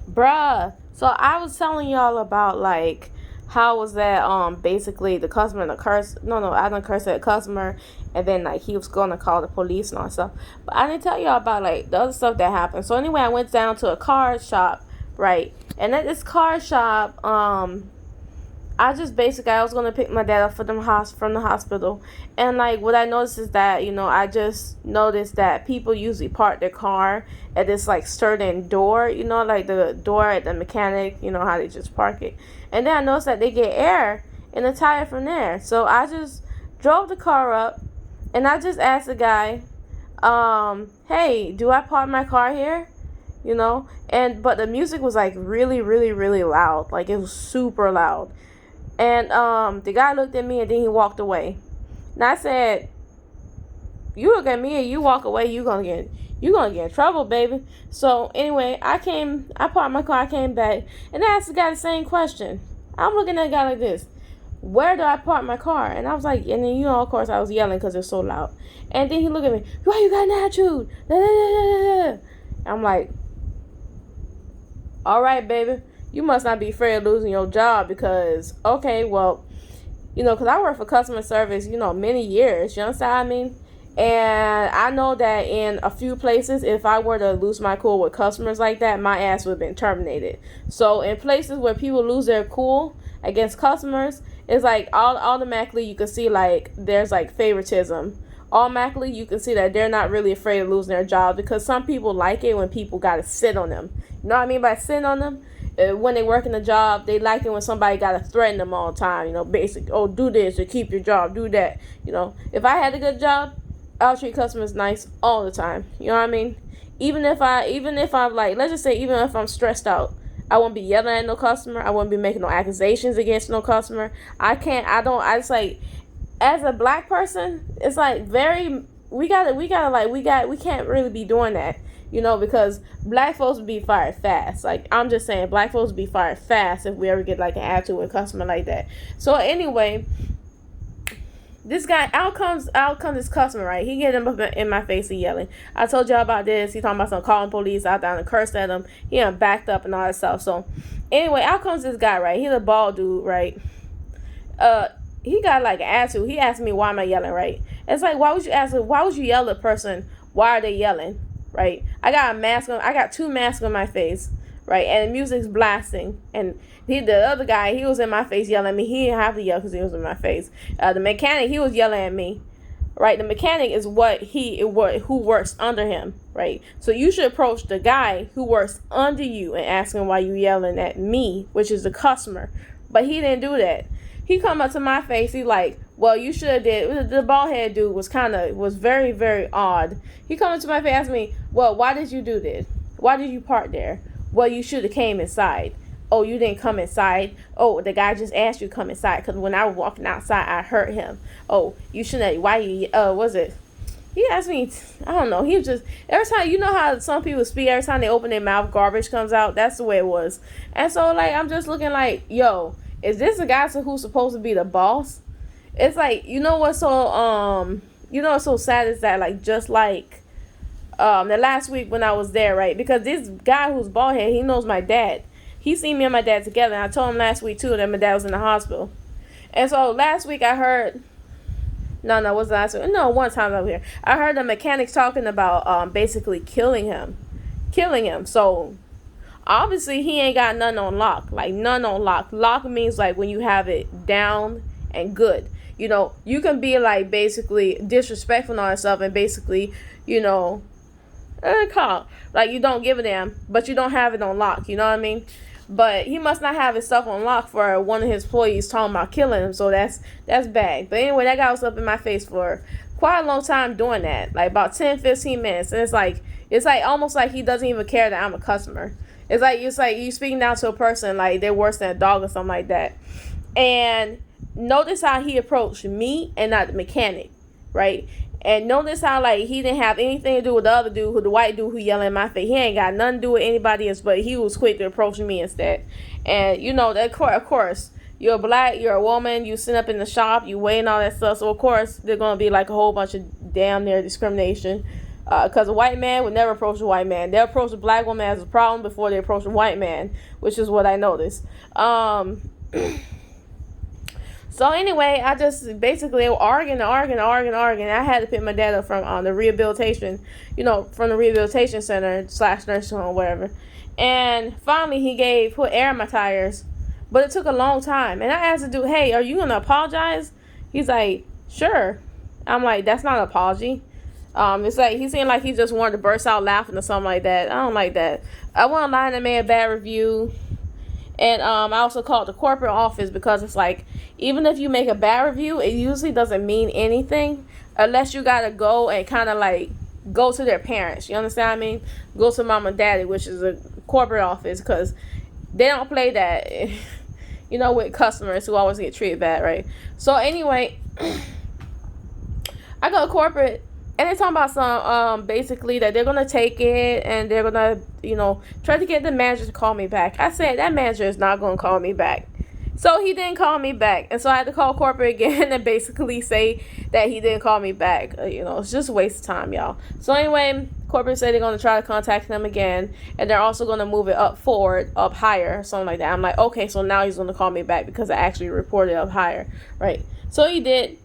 Bruh. So I was telling y'all about like how was that basically the customer the curse no I didn't curse at the customer, and then like he was gonna call the police and all that stuff. But I didn't tell y'all about like the other stuff that happened. So anyway, I went down to a car shop, right? And at this car shop, I just basically I was gonna pick my dad up from the hospital, and like what I noticed is that I just noticed that people usually park their car at this like certain door, like the door at the mechanic, how they just park it, and then I noticed that they get air in the tire from there. So I just drove the car up, and I just asked the guy, hey, do I park my car here? And but the music was like really, really, really loud, like it was super loud. And the guy looked at me and then he walked away. And I said, "You look at me and you walk away, you gonna get in trouble, baby." So anyway, I parked my car, I came back, and I asked the guy the same question. I'm looking at the guy like this. Where do I park my car? And I was like, and then of course I was yelling because it's so loud. And then he looked at me, why you got an attitude? I'm like, all right, baby. You must not be afraid of losing your job because, okay, well, because I work for customer service, many years. You understand what I mean? And I know that in a few places, if I were to lose my cool with customers like that, my ass would have been terminated. So in places where people lose their cool against customers, it's like automatically you can see like there's like favoritism. Automatically you can see that they're not really afraid of losing their job because some people like it when people gotta sit on them. You know what I mean by sitting on them? When they work in a job, they like it when somebody got to threaten them all the time. Basic, oh, do this to keep your job, do that. If I had a good job, I'll treat customers nice all the time. You know what I mean? Even if I'm like, let's just say, even if I'm stressed out, I won't be yelling at no customer. I won't be making no accusations against no customer. I just like, as a black person, it's like we can't really be doing that. Because black folks would be fired fast. Like, I'm just saying, black folks would be fired fast if we ever get, like, an attitude with a customer like that. So, anyway, this guy, out comes this customer, right? He get in my face and yelling. I told y'all about this. He talking about some calling police out there and cursed at him. He done backed up and all that stuff. So, anyway, out comes this guy, right? He's a bald dude, right? He got, like, an attitude. He asked me, why am I yelling, right? It's like, why would you yell at a person? Why are they yelling? Right, I got two masks on my face, right, and the music's blasting, and the other guy, he was in my face yelling at me. He didn't have to yell because he was in my face. The mechanic, he was yelling at me, right. The mechanic is who works under him, right. So you should approach the guy who works under you and ask him why you yelling at me, which is the customer. But he didn't do that. He come up to my face. He like, well, you should have did. The bald head dude was very, very odd. He come up to my face, asked me, well, why did you do this? Why did you park there? Well, you should have came inside. Oh, you didn't come inside. Oh, the guy just asked you to come inside because when I was walking outside, I heard him. Oh, you shouldn't. Why you? Was it? He asked me. I don't know. He was just every time. You know how some people speak. Every time they open their mouth, garbage comes out. That's the way it was. And so, like, I'm just looking like, yo, is this a guy who's supposed to be the boss? It's like, what's so sad is that, like, just like the last week when I was there, right? Because this guy who's bald head, he knows my dad. He seen me and my dad together, and I told him last week too that my dad was in the hospital. And so last week I heard, no, it wasn't last week. No, one time over here, I heard the mechanics talking about basically killing him. So obviously he ain't got none on lock, like none on lock. Lock means like when you have it down and good. You can be like basically disrespectful and all that stuff, and basically, like you don't give a damn, but you don't have it on lock. You know what I mean? But he must not have his stuff on lock for one of his employees talking about killing him. So that's bad. But anyway, that guy was up in my face for quite a long time doing that, like about 10-15 minutes, and it's like almost like he doesn't even care that I'm a customer. It's like you speaking down to a person like they're worse than a dog or something like that. And notice how he approached me and not the mechanic, right? And notice how like he didn't have anything to do with the other dude, the white dude who yelling in my face. He ain't got nothing to do with anybody else, but he was quick to approach me instead. And that of course, you're black, you're a woman, you sit up in the shop, you weigh and all that stuff. So of course there's gonna be like a whole bunch of damn near discrimination. Because a white man would never approach a white man. They'll approach a black woman as a problem before they approach a white man, which is what I noticed. So anyway, I just basically arguing. I had to pick my dad up from the rehabilitation, from the rehabilitation center / nursing home, whatever. And finally, he put air in my tires, but it took a long time. And I asked the dude, "Hey, are you gonna apologize?" He's like, "Sure." I'm like, "That's not an apology." It's like he seemed like he just wanted to burst out laughing or something like that. I don't like that. I went online and made a bad review. And I also called the corporate office because it's like, even if you make a bad review, it usually doesn't mean anything unless you got to go and kind of like go to their parents. You understand what I mean? Go to mom and daddy, which is a corporate office, because they don't play that, with customers who always get treated bad, right? So anyway, I go to corporate. And they're talking about some, basically that they're going to take it and they're going to, try to get the manager to call me back. I said, that manager is not going to call me back. So he didn't call me back. And so I had to call corporate again and basically say that he didn't call me back. It's just a waste of time, y'all. So anyway, corporate said they're going to try to contact him again. And they're also going to move it up higher, something like that. I'm like, okay, so now he's going to call me back because I actually reported up higher, right? So he did.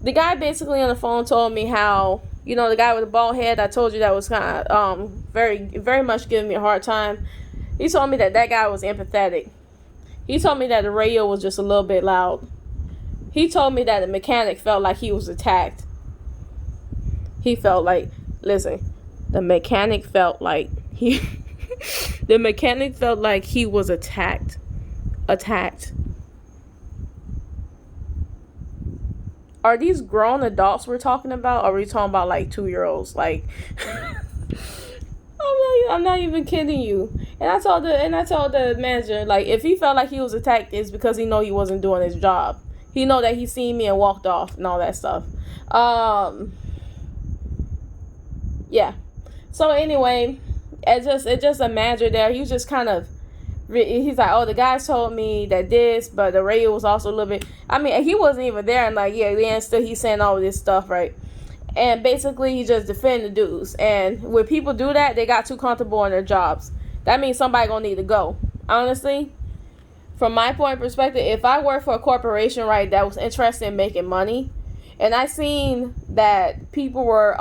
The guy basically on the phone told me how, the guy with the bald head, I told you that was kind of very, very much giving me a hard time. He told me that guy was empathetic. He told me that the radio was just a little bit loud. He told me that the mechanic felt like he was attacked. The mechanic felt like he was attacked. Are these grown adults we're talking about? Or are we talking about like 2-year-olds? Like, I'm not even kidding you. And I told the manager, like, if he felt like he was attacked, it's because he know he wasn't doing his job. He know that he seen me and walked off and all that stuff. Yeah. So anyway, it's just a manager there. He was just kind of. He's like, oh, the guys told me that this, but the radio was also a little bit. I mean, he wasn't even there, and like, yeah, then still he's saying all of this stuff, right? And basically, he just defended the dudes. And when people do that, they got too comfortable in their jobs. That means somebody gonna need to go. Honestly, from my point of perspective, if I worked for a corporation, right, that was interested in making money, and I seen that people were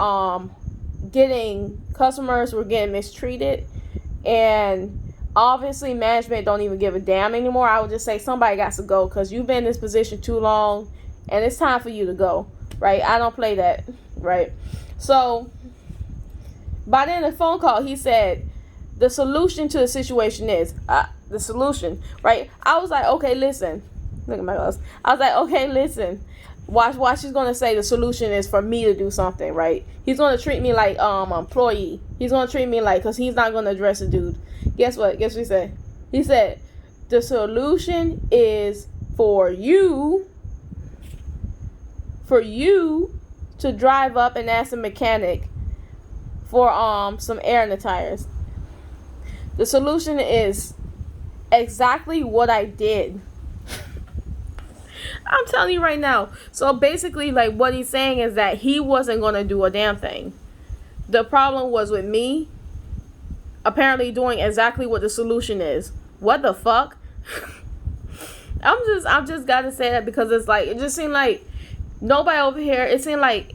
customers were getting mistreated, and obviously management don't even give a damn anymore, I would just say somebody got to go because you've been in this position too long and it's time for you to go, right? I don't play that, right? So by the end of the phone call, he said the solution to the situation is the solution, right? I was like, okay, listen, look at my glasses. I was like, okay, listen, watch she's gonna say the solution is for me to do something, right? He's gonna treat me like employee. He's gonna treat me like, because he's not gonna address the dude. Guess what he said? He said the solution is for you to drive up and ask a mechanic for some air in the tires. The solution is exactly what I did. I'm telling you right now. So basically, like, what he's saying is that he wasn't going to do a damn thing. The problem was with me apparently doing exactly what the solution is. What the fuck? I'm just got to say that because it's like, it just seemed like nobody over here, it seemed like,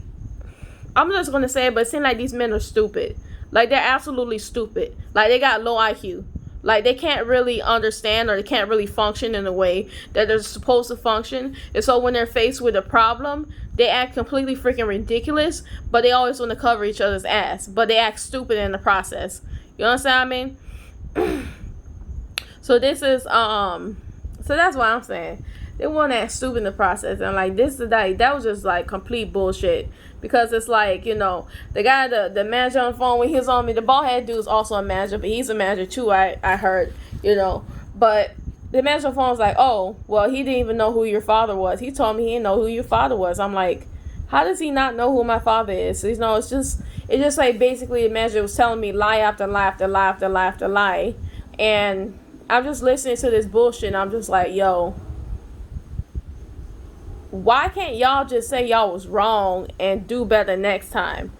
I'm just going to say it, but it seemed like these men are stupid. Like, they're absolutely stupid. Like, they got low IQ. Like, they can't really understand or they can't really function in a way that they're supposed to function. And so when they're faced with a problem, they act completely freaking ridiculous, but they always want to cover each other's ass. But they act stupid in the process. You understand what I mean? So this is, so that's what I'm saying. They want to act stupid in the process. And like, that was just like complete bullshit. Because it's like, the guy, the manager on the phone when he was on me, the bald head dude is also a manager, but he's a manager too, I heard, But the manager on the phone was like, oh, well, he didn't even know who your father was. He told me he didn't know who your father was. I'm like, how does he not know who my father is? So, it's just like basically the manager was telling me lie after lie after lie after lie after lie. And I'm just listening to this bullshit and I'm just like, yo, why can't y'all just say y'all was wrong and do better next time?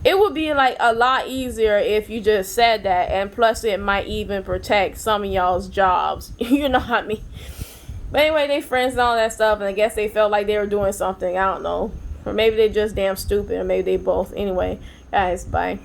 it would be like a lot easier if you just said that, and plus it might even protect some of y'all's jobs. You know what I mean? But anyway, they friends and all that stuff, and I guess they felt like they were doing something. I don't know. Or maybe they just damn stupid, or maybe they both. Anyway, guys, bye.